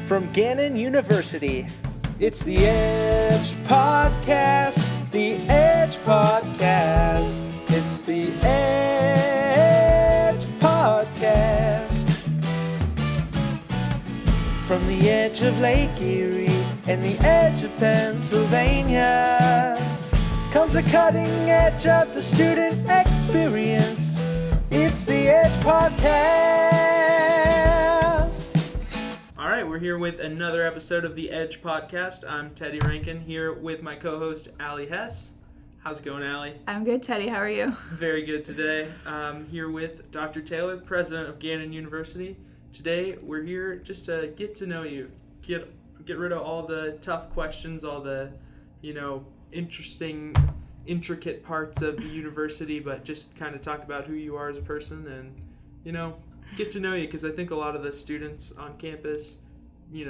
From Gannon University, it's the Edge Podcast. The Edge Podcast. It's the Edge Podcast. From the edge of Lake Erie and the edge of Pennsylvania comes the cutting edge of the student experience. It's the Edge Podcast. All right, we're here with another episode of the Edge Podcast. I'm Teddy Rankin here with my co-host Alli Hess. How's it going, Alli? I'm good, Teddy. How are you? Very good today. I'm here with Dr. Taylor, President of Gannon University. Today, we're here just to get to know you, get rid of all the tough questions, all the, interesting, intricate parts of the university, but just kind of talk about who you are as a person and, get to know you, because I think a lot of the students on campus,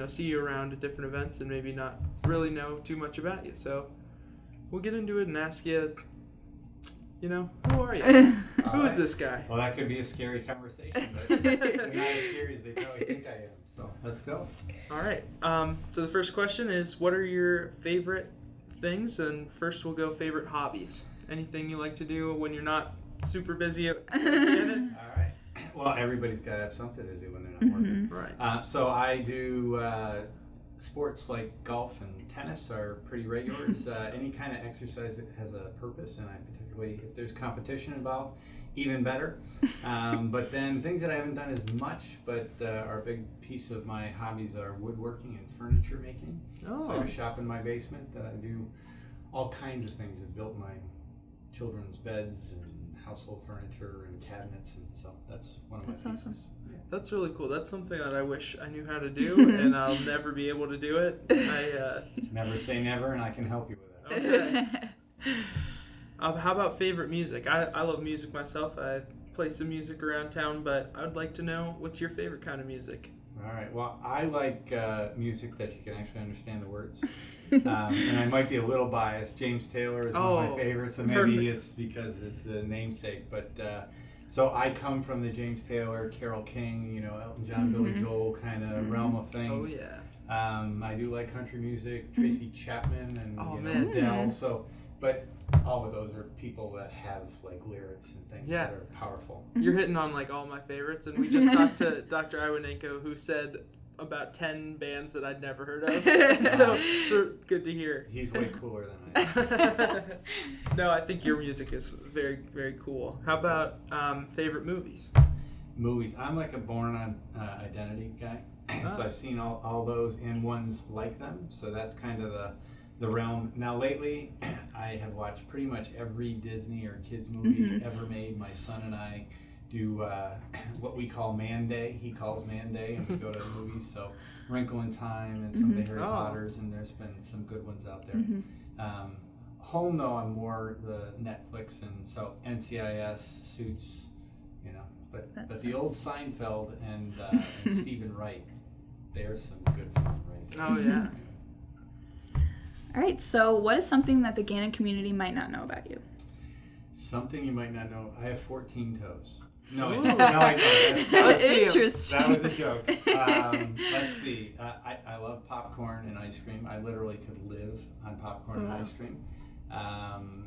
see you around at different events and maybe not really know too much about you. So we'll get into it and ask you, who are you? Who is this guy? Well, that could be a scary conversation, but not as scary as they probably think I am. So let's go. All right. So the first question is, what are your favorite things? And first we'll go favorite hobbies. Anything you like to do when you're not super busy at Gannon? All right. Well, everybody's got to have something to do when they're not working. Right. So I do sports like golf and tennis are pretty regulars. Any kind of exercise that has a purpose, and I particularly, if there's competition involved, even better. But then things that I haven't done as much, but are a big piece of my hobbies are woodworking and furniture making. Oh. So I have a shop in my basement that I do all kinds of things. I've built my children's beds and household furniture and cabinets, and so that's one of my pieces. Awesome. Yeah. That's really cool. That's something that I wish I knew how to do, and I'll never be able to do it. Never say never, and I can help you with that. Okay. How about favorite music? I love music myself. I play some music around town, but I would like to know, what's your favorite kind of music? All right. Well, I like music that you can actually understand the words. And I might be a little biased. James Taylor is one of my favorites, so maybe perfect. it's because it's the namesake. But so I come from the James Taylor, Carole King, Elton John, Billy Joel kind of realm of things. Oh, yeah. I do like country music, Tracy Chapman, and man. Adele. So, but all of those are people that have like lyrics and things that are powerful. You're hitting on like all my favorites, and we just talked to Dr. Iwanenko, who said about 10 bands that I'd never heard of. so good to hear. He's way cooler than I am. No, I think your music is very, very cool. How about favorite movies? Movies. I'm like a Born on Identity guy. So I've seen all those and ones like them. So that's kind of the realm. Now lately, I have watched pretty much every Disney or kids movie ever made. My son and I do what we call Man Day. He calls Man Day, and we go to the movies. So Wrinkle in Time and some of the Harry Potters, and there's been some good ones out there. Home, though, I'm more the Netflix, and so NCIS, Suits, but the old Seinfeld and Stephen Wright, there's some good fun, right? Oh, yeah. All right, so what is something that the Gannon community might not know about you? Something you might not know. I have 14 toes. No, Ooh. I don't. Let's see 'em. Interesting. That was a joke. Let's see. I love popcorn and ice cream. I literally could live on popcorn and ice cream.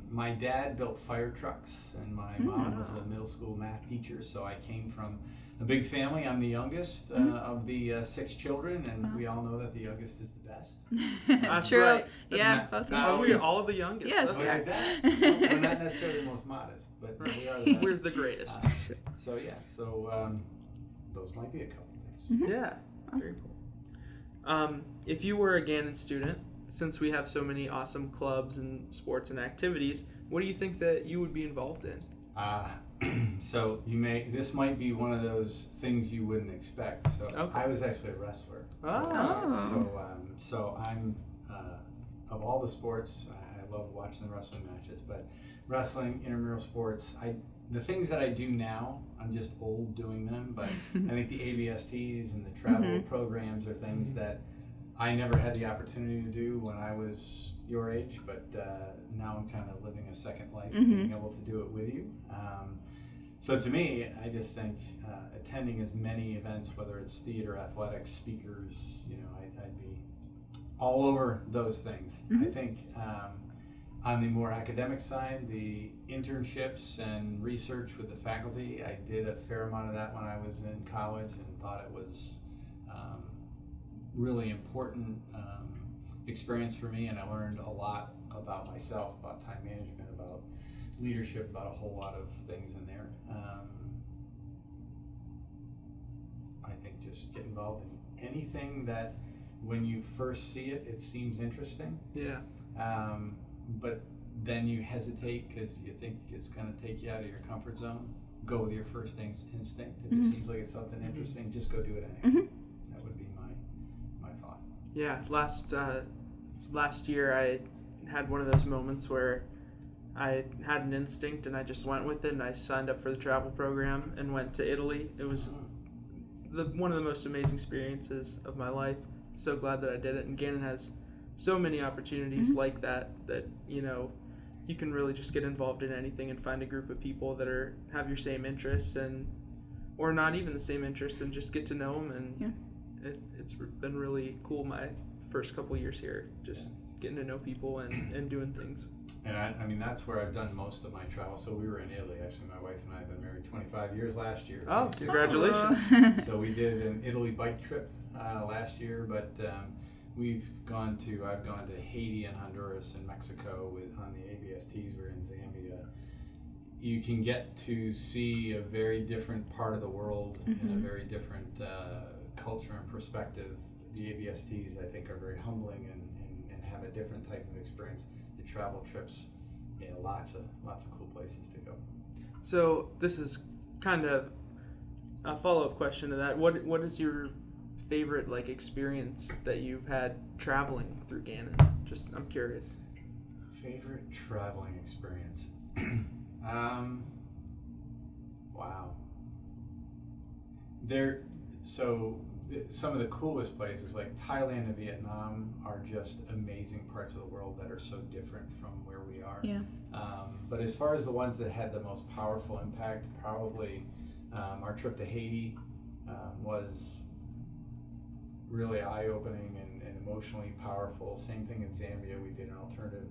My dad built fire trucks, and my mom was a middle school math teacher, so I came from a big family. I'm the youngest of the 6 children, and we all know that the youngest is the best. That's True. right. Yeah, both of us. We're all the youngest. Yes, That's we right. are. We're not necessarily the most modest, but we are the best. We're the greatest. So those might be a couple things. Yeah. Awesome. Very cool. If you were a Gannon student, since we have so many awesome clubs and sports and activities, what do you think that you would be involved in? So this might be one of those things you wouldn't expect. So I was actually a wrestler. So I'm of all the sports, I love watching the wrestling matches, but wrestling, intramural sports, the things that I do now, I'm just old doing them, but I think the ABSTs and the travel programs are things that I never had the opportunity to do when I was your age, but now I'm kind of living a second life, being able to do it with you. So to me, I just think attending as many events, whether it's theater, athletics, speakers, I'd be all over those things. I think on the more academic side, the internships and research with the faculty, I did a fair amount of that when I was in college and thought it was really important experience for me, and I learned a lot about myself, about time management, about leadership, about a whole lot of things in there. I think just get involved in anything that when you first see it, it seems interesting. Yeah. But then you hesitate because you think it's going to take you out of your comfort zone. Go with your first instinct. If it seems like it's something interesting, just go do it anyway. That would be my thought. Yeah. Last year I had one of those moments where I had an instinct and I just went with it, and I signed up for the travel program and went to Italy. It was one of the most amazing experiences of my life. So glad that I did it. And Gannon has so many opportunities like that you can really just get involved in anything and find a group of people that have your same interests or not even the same interests, and just get to know them. And it's been really cool my first couple years here, just getting to know people and doing things. And I mean, that's where I've done most of my travel. So we were in Italy. Actually, my wife and I have been married 25 years last year. Oh, congratulations. So we did an Italy bike trip last year, but I've gone to Haiti and Honduras and Mexico on the ABSTs. We're in Zambia. You can get to see a very different part of the world and a very different culture and perspective. The ABSTs, I think, are very humbling and have a different type of experience. The travel trips, lots of cool places to go. So this is kind of a follow-up question to that. What is your favorite experience that you've had traveling through Gannon? I'm curious. Favorite traveling experience? Wow. Some of the coolest places like Thailand and Vietnam are just amazing parts of the world that are so different from where we are. Yeah. But as far as the ones that had the most powerful impact, probably our trip to Haiti was really eye-opening and emotionally powerful. Same thing in Zambia. We did an alternative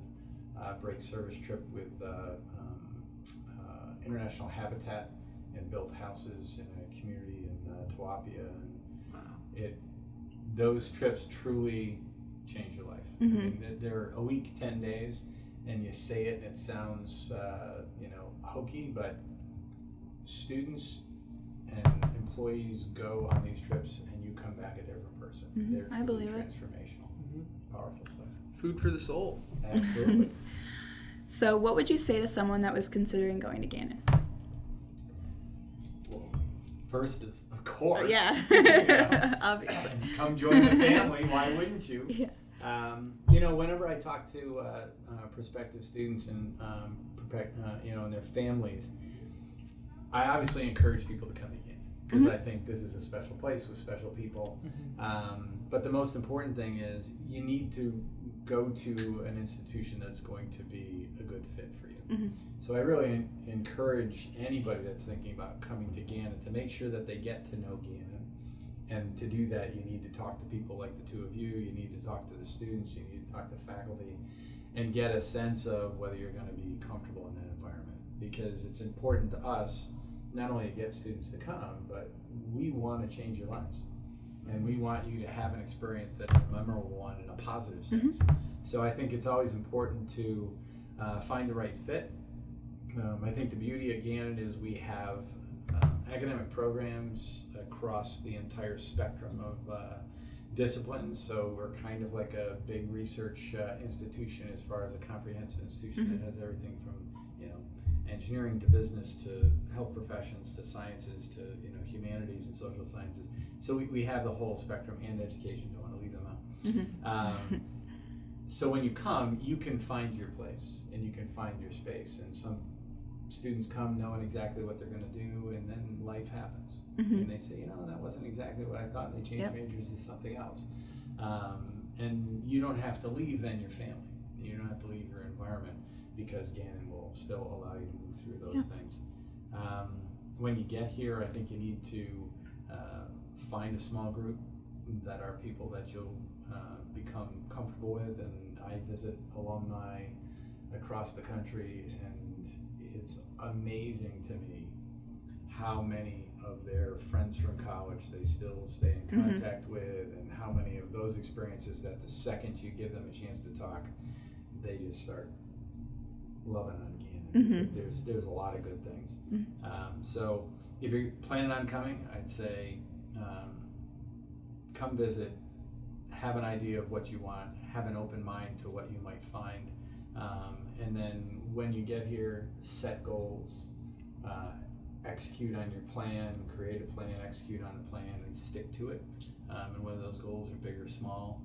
break service trip with International Habitat and built houses in a community in Tawapia. And those trips truly change your life. I mean, they're a week, 10 days, and you say it and it sounds hokey, but students and employees go on these trips and you come back a different person. They're I believe it. Transformational. Powerful stuff. Food for the soul. Absolutely. So what would you say to someone that was considering going to Gannon? Well, first is, of course. Yeah. Obviously. Come join the family. Why wouldn't you? Yeah. Whenever I talk to prospective students and and their families, I obviously encourage people to come to Gannon because I think this is a special place with special people. But the most important thing is you need to go to an institution that's going to be a good fit for you. So I really encourage anybody that's thinking about coming to Gannon to make sure that they get to know Gannon. And to do that, you need to talk to people like the two of you. You need to talk to the students. You need to talk to faculty and get a sense of whether you're going to be comfortable in that environment. Because it's important to us not only to get students to come, but we want to change your lives. And we want you to have an experience that's a memorable one in a positive sense. So I think it's always important to find the right fit. I think the beauty at Gannon is we have academic programs across the entire spectrum of disciplines. So we're kind of like a big research institution as far as a comprehensive institution that has everything from engineering to business to health professions to sciences to humanities and social sciences. So we have the whole spectrum, and education. Don't want to leave them out. So when you come, you can find your place and you can find your space. And some students come knowing exactly what they're going to do, and then life happens. And they say, that wasn't exactly what I thought, and they change majors to something else. And you don't have to leave then your family. You don't have to leave your environment because Gannon will still allow you to move through those things. when you get here, I think you need to find a small group that are people that you'll become comfortable with. And I visit alumni across the country, and it's amazing to me how many of their friends from college they still stay in contact with, and how many of those experiences that the second you give them a chance to talk, they just start loving on Gannon, because there's a lot of good things. So if you're planning on coming, I'd say come visit, have an idea of what you want, have an open mind to what you might find, and then when you get here, set goals, execute on your plan, create a plan, execute on the plan, and stick to it. And whether those goals are big or small,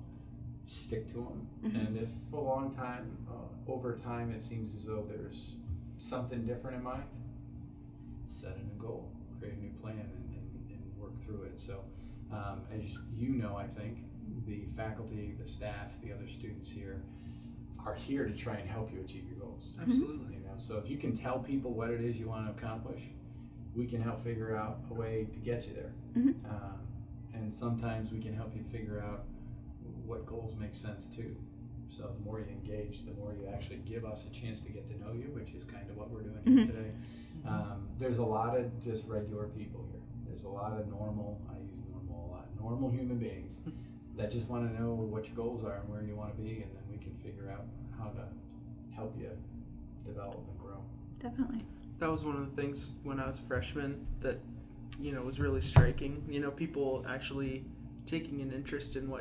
stick to them. And if for a long time, over time, it seems as though there's something different in mind, set a new goal, create a new plan, and work through it. So as you know, I think the faculty, the staff, the other students here are here to try and help you achieve your goals. Absolutely. You know, so if you can tell people what it is you want to accomplish, we can help figure out a way to get you there. And sometimes we can help you figure out what goals make sense too. So the more you engage, the more you actually give us a chance to get to know you, which is kind of what we're doing here today. There's a lot of just regular people here. There's a lot of normal, I use normal a lot, normal human beings that just want to know what your goals are and where you want to be, and then we can figure out how to help you develop and grow. Definitely. That was one of the things when I was a freshman that, was really striking. People actually taking an interest in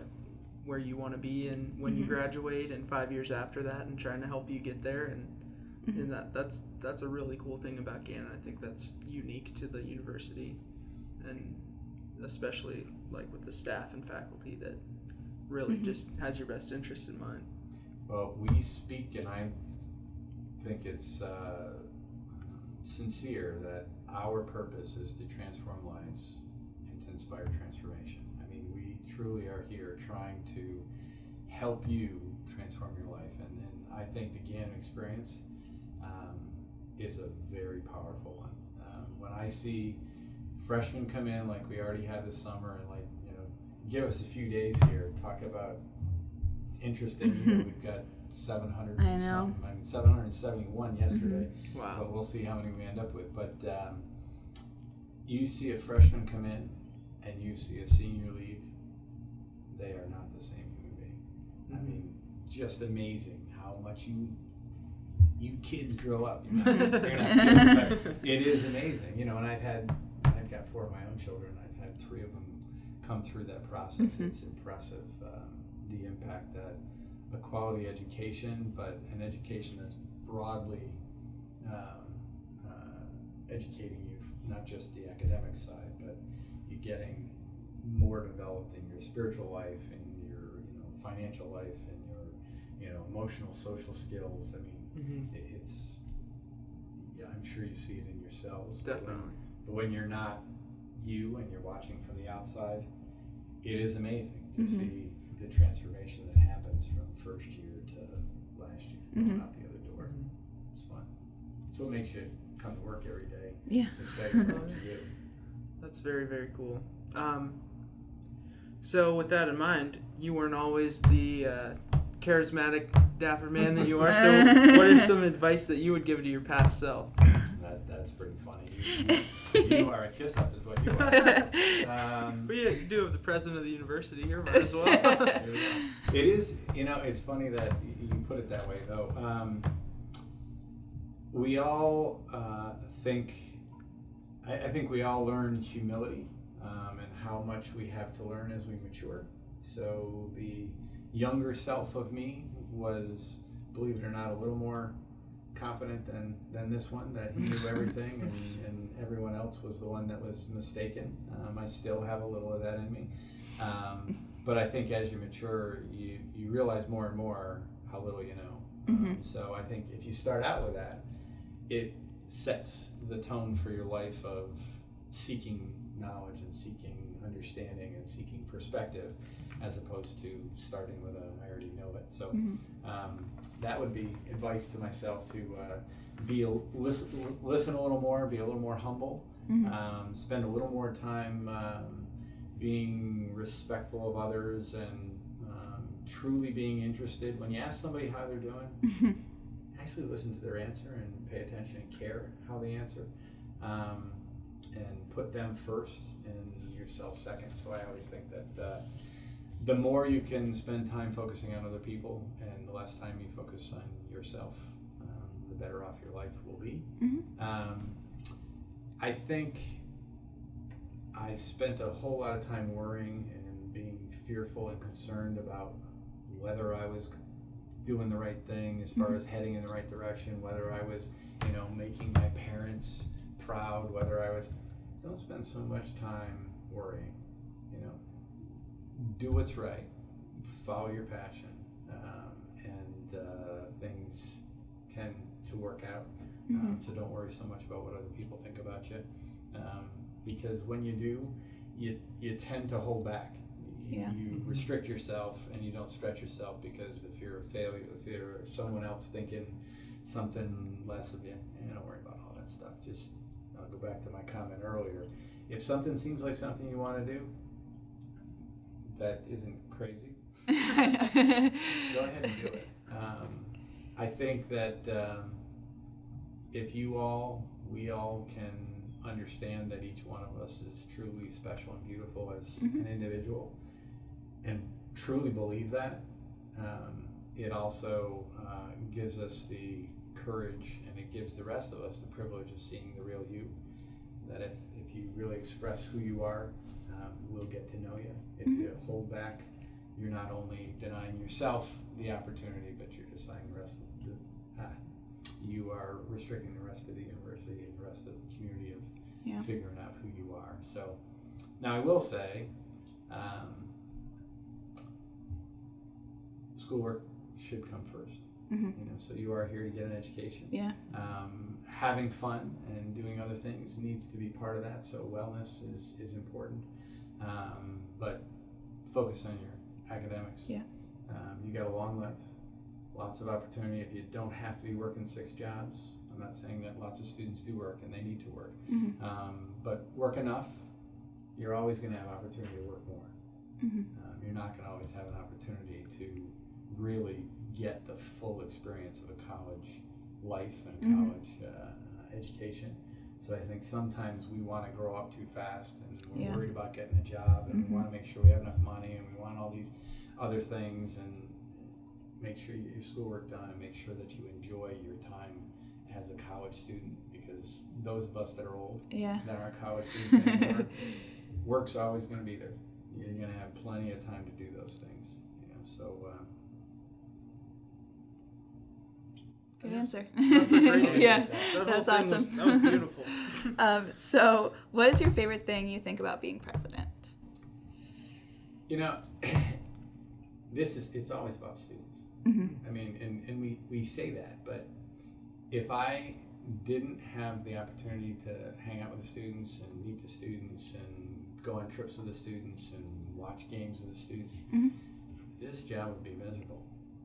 where you want to be and when you graduate and 5 years after that, and trying to help you get there. And that's a really cool thing about Gannon. I think that's unique to the university, and especially like with the staff and faculty that really just has your best interest in mind. Well, we speak, and I think it's sincere, that our purpose is to transform lives and to inspire transformation. I mean, we truly are here trying to help you transform your life, and I think the Gannon experience is a very powerful one. When I see freshmen come in like we already had this summer, and give us a few days here, talk about interesting. We've got 700 and something. I mean, 771 yesterday. Wow. But we'll see how many we end up with. But you see a freshman come in and you see a senior leave, they are not the same human being. I mean, just amazing how much you kids grow up. You're not kidding, but it is amazing. And I've got 4 of my own children. I've had 3 of them come through that process. It's impressive, the impact that a quality education, but an education that's broadly educating you, not just the academic side, but you're getting more developed in your spiritual life, in your financial life, and your emotional, social skills. I mean, it's I'm sure you see it in yourselves. Definitely. But when you're not you and you're watching from the outside, it is amazing to see the transformation that happens from first year to last year, going out the other door. It's fun. It's what makes you come to work every day. Yeah. Excited about what you do. That's very, very cool. So with that in mind, you weren't always the charismatic, dapper man that you are. So what is some advice that you would give to your past self? That's pretty funny. You are a kiss up is what you are. But yeah, you do have the president of the university here as well. It is, it's funny that you put it that way, though. We all I think we all learn humility and how much we have to learn as we mature. So the younger self of me was, believe it or not, a little more confident than this one, that he knew everything and everyone else was the one that was mistaken. I still have a little of that in me. But I think as you mature, you realize more and more how little you know. So I think if you start out with that, it sets the tone for your life of seeking knowledge and seeking understanding and seeking perspective, as opposed to starting with I already know it. So that would be advice to myself, to listen a little more, be a little more humble, spend a little more time being respectful of others, and truly being interested. When you ask somebody how they're doing, actually listen to their answer and pay attention and care how they answer, and put them first and yourself second. So I always think that the more you can spend time focusing on other people and the less time you focus on yourself, the better off your life will be. I think I spent a whole lot of time worrying and being fearful and concerned about whether I was doing the right thing as far as heading in the right direction, whether I was, making my parents proud, whether I was. Don't spend so much time worrying. Do what's right, follow your passion, and things tend to work out. So don't worry so much about what other people think about you, because when you do, you tend to hold back. You restrict yourself and you don't stretch yourself, because if you're a failure, if you're someone else thinking something less of you, don't worry about all that stuff. Just, I'll go back to my comment earlier. If something seems like something you want to do, that isn't crazy, go ahead and do it. I think that if we all can understand that each one of us is truly special and beautiful as an individual, and truly believe that, it also gives us the courage, and it gives the rest of us the privilege of seeing the real you. That if you really express who you are, we'll get to know you. If you hold back, you're not only denying yourself the opportunity, but you're denying the rest of you are restricting the rest of the university and the rest of the community of figuring out who you are. So now I will say, schoolwork should come first. So you are here to get an education. Having fun and doing other things needs to be part of that. So wellness is important, but focus on your academics. You got a long life, lots of opportunity. If you don't have to be working 6 jobs, I'm not saying that lots of students do work and they need to work, but work enough, you're always going to have opportunity to work more. You're not going to always have an opportunity to really get the full experience of a college life and a college education. So I think sometimes we want to grow up too fast, and we're worried about getting a job, and we want to make sure we have enough money, and we want all these other things, and make sure you get your schoolwork done, and make sure that you enjoy your time as a college student, because those of us that are old, that aren't college students anymore, work's always going to be there. You're going to have plenty of time to do those things. So good answer. That's a great answer. That's awesome. That was beautiful. So what is your favorite thing you think about being president? It's always about students. I mean, and we say that, but if I didn't have the opportunity to hang out with the students and meet the students and go on trips with the students and watch games with the students, this job would be miserable.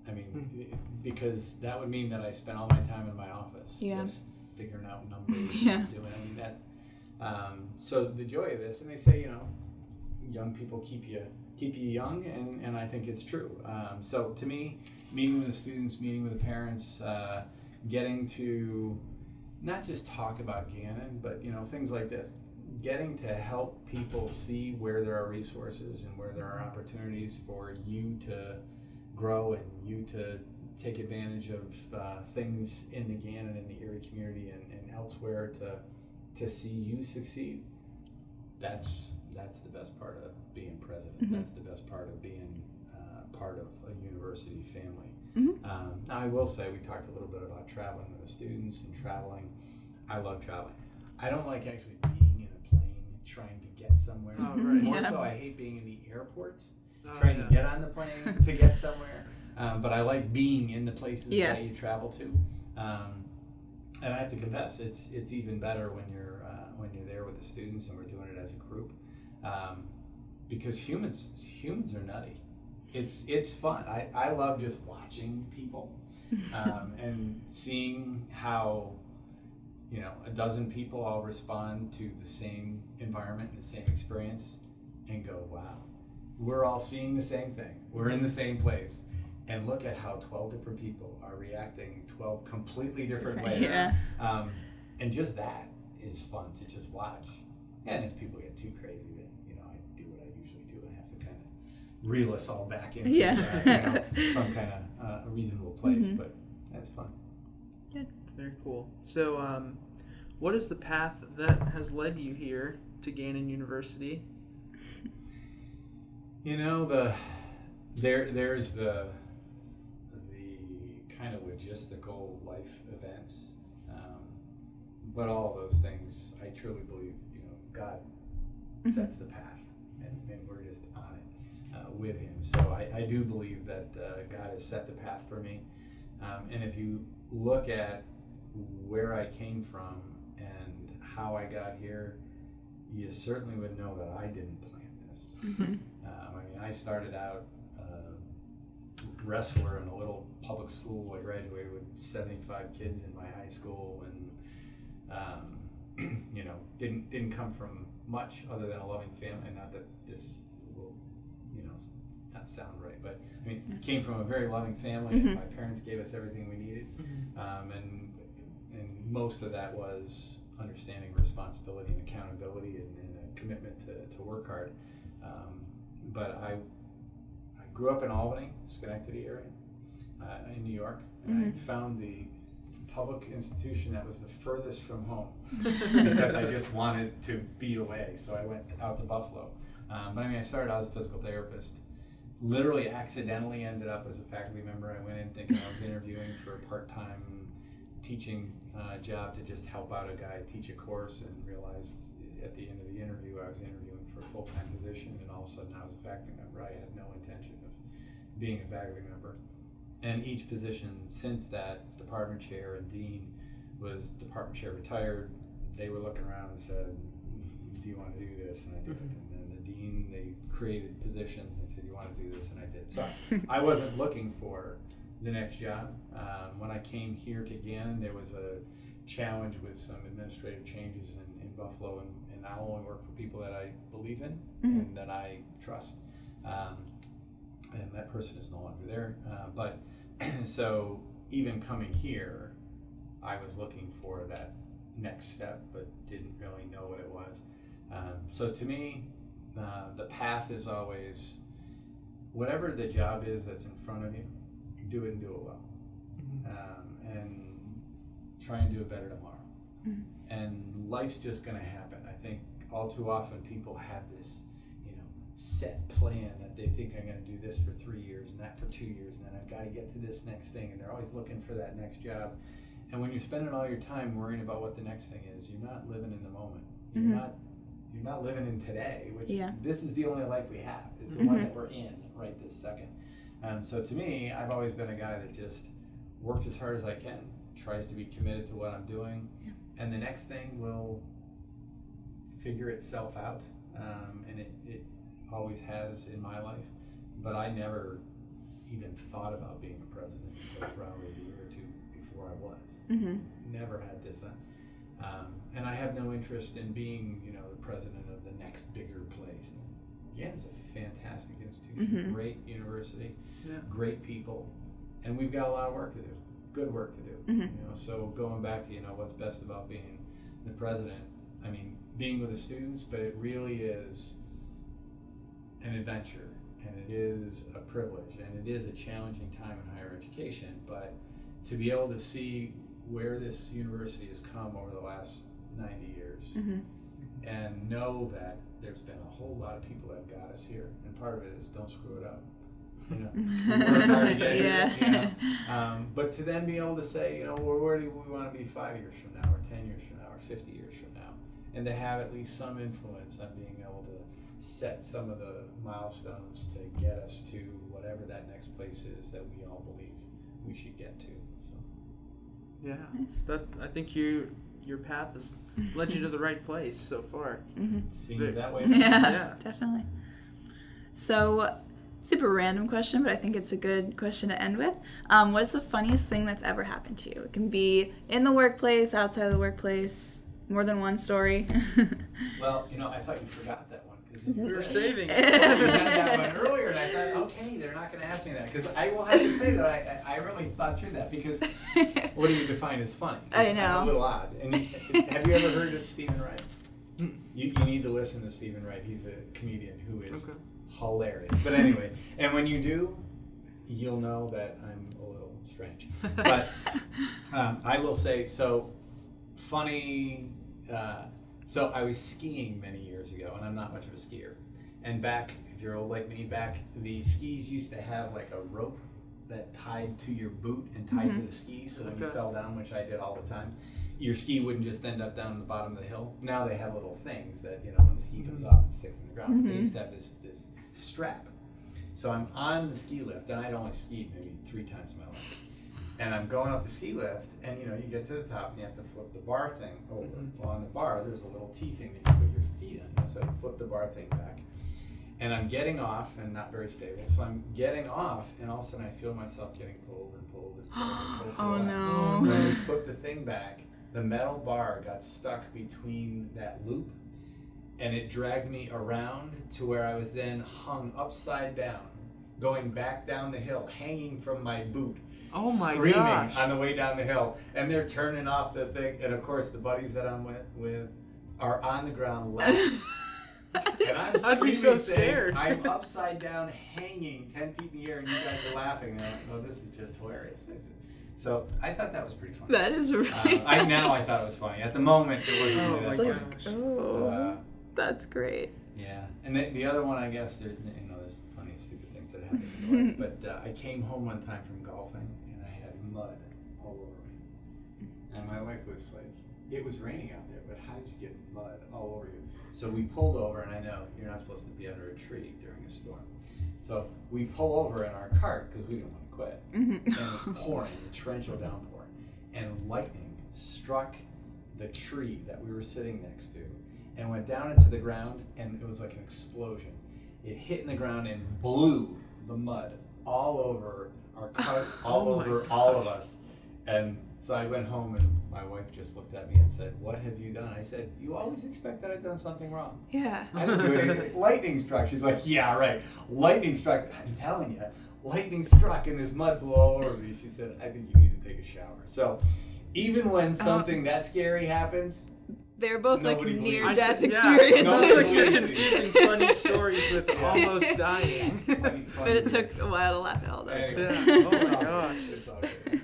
I mean, because that would mean that I spent all my time in my office just figuring out numbers and doing. I mean that. So the joy of this, and they say, young people keep you young, and I think it's true. So to me, meeting with the students, meeting with the parents, getting to not just talk about Gannon, but things like this, getting to help people see where there are resources and where there are opportunities for you to grow and you to take advantage of things in the Gannon and the Erie community and elsewhere to see you succeed. That's the best part of being president. That's the best part of being part of a university family. Now I will say, we talked a little bit about traveling with the students and traveling. I love traveling. I don't like actually being in a plane trying to get somewhere. More so, I hate being in the airport trying to get on the plane to get somewhere. But I like being in the places that you travel to. And I have to confess, it's even better when you're there with the students and we're doing it as a group, because humans are nutty. It's fun. I love just watching people and seeing how a dozen people all respond to the same environment and the same experience and go, wow, we're all seeing the same thing. We're in the same place. And look at how 12 different people are reacting 12 completely different ways. Yeah. And just that is fun to just watch. And if people get too crazy, then, I do what I usually do and have to kind of reel us all back into some kind of a reasonable place. Mm-hmm. But that's fun. Good. Very cool. So, what is the path that has led you here to Gannon University? There's the kind of logistical life events, but all of those things, I truly believe, God sets the path, and we're just on it with Him. So I do believe that God has set the path for me, and if you look at where I came from and how I got here, you certainly would know that I didn't plan this. Mm-hmm. I started out wrestler in a little public school. I graduated with 75 kids in my high school, and didn't come from much other than a loving family. Not that this will, not sound right, but came from a very loving family. Mm-hmm. And my parents gave us everything we needed, and most of that was understanding responsibility and accountability and a commitment to work hard. But I grew up in Albany, Schenectady area, in New York, and I found the public institution that was the furthest from home because I just wanted to be away. So I went out to Buffalo. But I started out as a physical therapist. Literally accidentally ended up as a faculty member. I went in thinking I was interviewing for a part-time teaching job to just help out a guy teach a course, and realized at the end of the interview I was interviewing for a full-time position, and all of a sudden I was a faculty member. I had no intention of being a faculty member. And each position since that, department chair and dean, was department chair retired. They were looking around and said, do you want to do this? And I did. And then the dean, they created positions and said, you want to do this? And I did. So I wasn't looking for the next job. When I came here to Gannon, there was a challenge with some administrative changes in Buffalo, and I'll only work for people that I believe in and that I trust. And that person is no longer there. But so even coming here, I was looking for that next step, but didn't really know what it was. So to me, the path is always, whatever the job is that's in front of you, do it and do it well. And try and do it better tomorrow. And life's just going to happen. I think all too often people have this set plan that they think I'm going to do this for 3 years and that for 2 years, and then I've got to get to this next thing, and they're always looking for that next job. And when you're spending all your time worrying about what the next thing is, you're not living in the moment. You're not living in today, which this is the only life we have, is the one that we're in right this second. So to me, I've always been a guy that just works as hard as I can, tries to be committed to what I'm doing, and the next thing will figure itself out. And it always has in my life, but I never even thought about being a president until probably a year or two before I was. Never had this, and I have no interest in being, the president of the next bigger place. Gannon's a fantastic institution, great university, great people, and we've got a lot of work to do, good work to do. So going back to what's best about being the president, being with the students, but it really is an adventure, and it is a privilege, and it is a challenging time in higher education, but to be able to see where this university has come over the last 90 years and know that there's been a whole lot of people that got us here, and part of it is don't screw it up. We work hard to get here, but to then be able to say, where do we want to be 5 years from now, or 10 years from now, or 50 years from now, and to have at least some influence on being able to set some of the milestones to get us to whatever that next place is that we all believe we should get to. So. Yeah, nice. I think your path has led you to the right place so far. Seems that way. Yeah, definitely. So Super random question, but I think it's a good question to end with. What is the funniest thing that's ever happened to you? It can be in the workplace, outside of the workplace, more than one story. Well, I thought you forgot that one. We were saving it. You had that one earlier, and I thought, okay, they're not going to ask me that. Because I will have to say that I really thought through that. Because what do you define as funny? I know. I'm a little odd. And have you ever heard of Stephen Wright? You need to listen to Stephen Wright. He's a comedian who is hilarious. But anyway, and when you do, you'll know that I'm a little strange. But I will say, so funny. So I was skiing many years ago, and I'm not much of a skier. And back, if you're old like me, the skis used to have like a rope that tied to your boot and tied to the skis, so when you fell down, which I did all the time, your ski wouldn't just end up down at the bottom of the hill. Now they have little things that, when the ski comes off, it sticks in the ground. But they used to have this strap. So I'm on the ski lift, and I'd only skied maybe 3 times in my life. And I'm going up the ski lift, and you get to the top, and you have to flip the bar thing over. Well, on the bar, there's a little T thing that you put your feet on. So I flip the bar thing back, and I'm getting off, and not very stable. So I'm getting off, and all of a sudden I feel myself getting pulled and pulled and pulled. Oh no! When I flip the thing back, the metal bar got stuck between that loop, and it dragged me around to where I was then hung upside down, going back down the hill, hanging from my boot. Oh my screaming gosh. on the way down the hill, and they're turning off the thing, and of course the buddies that I'm with are on the ground laughing. And I'd be so screaming, saying, scared. I'm upside down, hanging 10 feet in the air, and you guys are laughing. And I'm like, oh, this is just hilarious. So I thought that was pretty funny. That is really. I thought it was funny. At the moment, it wasn't really It's that like, funny. oh, that's great. Yeah, and the other one, I guess, there's plenty of stupid things that happen in life. But I came home one time from golfing, and I had mud all over me. And my wife was like, it was raining out there, but how did you get mud all over you? So we pulled over, and I know you're not supposed to be under a tree during a storm. So we pull over in our cart because we don't want to quit. And it's pouring, a torrential downpour. And lightning struck the tree that we were sitting next to and went down into the ground, and it was like an explosion. It hit in the ground and blew the mud all over our cart, all over all of us. And so I went home, and my wife just looked at me and said, "What have you done?" I said, "You always expect that I've done something wrong." Yeah. I didn't do anything. Lightning struck. She's like, "Yeah, right. Lightning struck." I'm telling you, lightning struck and this mud blew all over me. She said, "I think you need to take a shower." So even when something that scary happens, They're both like Nobody believes near-death Yeah, experiences. sounds like you're confusing funny stories with almost dying. But it took a while to laugh at all those. Anyway. Yeah. Oh my gosh. It's all good.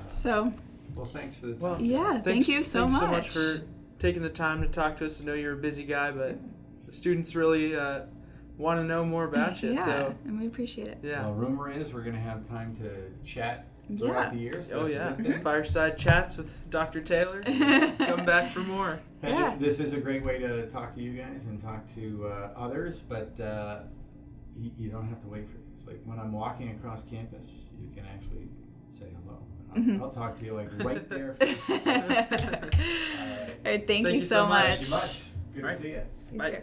So, Well, thanks for the Well, time. yeah, thank you so thanks much. so much for taking the time to talk to us. I know you're a busy guy, but the students really want to know more about you. Yeah, So, and we appreciate it. yeah. Well, rumor is we're going to have time to chat throughout the year. So Oh, that's a yeah. good thing. Fireside chats with Dr. Taylor. Come back for more. And Yeah. this is a great way to talk to you guys and talk to others, but you don't have to wait for these. Like when I'm walking across campus, you can actually say hello. And I'll talk to you like right there. All right, thank you so so much. much. Thank you much. Good Right. to see you. You Bye. too.